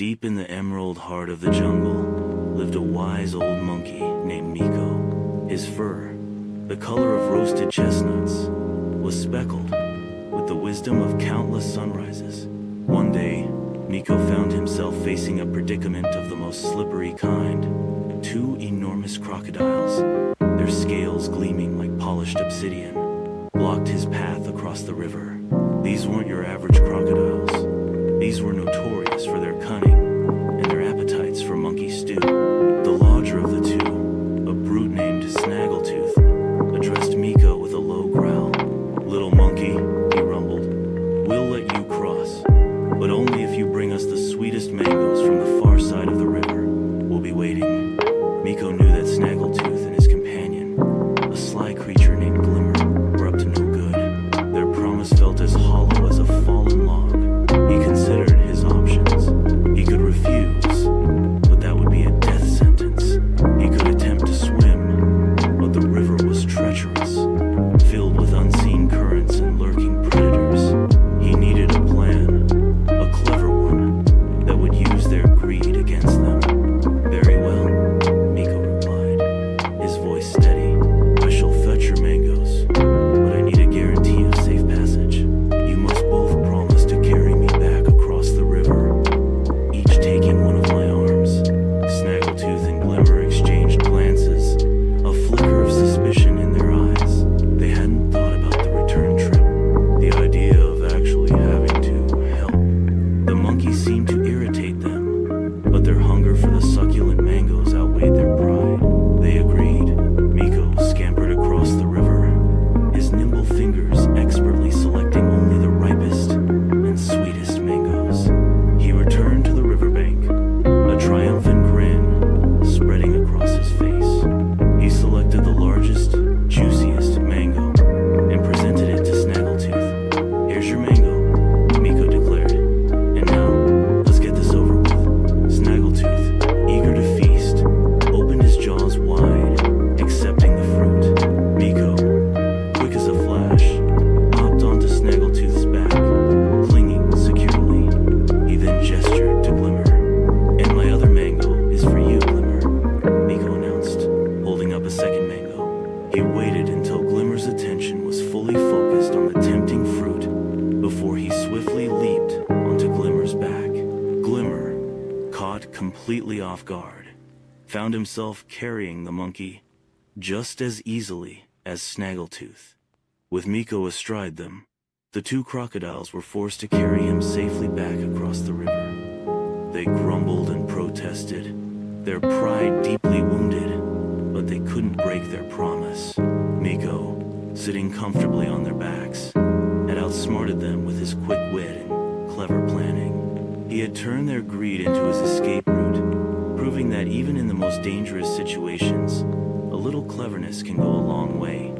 Deep in the emerald heart of the jungle lived a wise old monkey named Miko. His fur, the color of roasted chestnuts, was speckled with the wisdom of countless sunrises. One day, Miko found himself facing a predicament of the most slippery kind. Two enormous crocodiles, their scales gleaming like polished obsidian, blocked his path across the river. These weren't your average crocodiles. These were notorious for their cunning and their appetites for monkey stew. The larger of the two, a brute named Snaggletooth, addressed Miko with a low growl. "Little monkey," he rumbled, "we'll let you cross, but only if you bring us the sweetest mangoes from the far side of the river. We'll be waiting." Miko knew that Snaggletooth and his companion, a sly creature named Glimmer, were up to no good. Their promise felt as hollow as a fallen log. He considered his options. He could refuse, but that would be a death sentence. He could attempt to swim, but the river was treacherous, filled with unseen currents and lurking predators. He needed a plan, a clever one, that would use their greed against them. "Very well," Miko replied, his voice steady. "I shall fetch your mangoes, but I need a guarantee of safe passage. You must both promise to carry me back across the river, each taking one of my arms." Snaggletooth and Glimmer exchanged glances, a flicker of suspicion in their eyes. They hadn't thought about the return trip, the idea of actually having to help. The monkey seemed to irritate them, but their hunger for the succulent mangoes outweighed their pride. They agreed. Miko scampered across the river, his nimble fingers expertly selecting only the ripest and sweetest mangoes. He returned to the riverbank, a triumphant grin spreading across his face. He selected the largest, juiciest mango and presented it to Snaggletooth. "Here's your mango," Miko declared. "And now, let's get this over with." Snaggletooth, eager to feast, opened his jaws wide, accepting the fruit. Miko, quick as a flash, hopped onto Snaggletooth's back, clinging securely. He then gestured to Glimmer. "And my other mango is for you, Glimmer," Miko announced, holding up a second mango. He waited until Glimmer's attention was fully focused on the tempting fruit before he swiftly leaped onto Glimmer's back. Glimmer, caught completely off guard, found himself carrying the monkey just as easily as Snaggletooth. With Miko astride them, the two crocodiles were forced to carry him safely back across the river. They grumbled and protested, their pride deeply wounded, but they couldn't break their promise. Miko, sitting comfortably on their backs, had outsmarted them with his quick wit and clever planning. He had turned their greed into his escape route, proving that even in the most dangerous situations, a little cleverness can go a long way.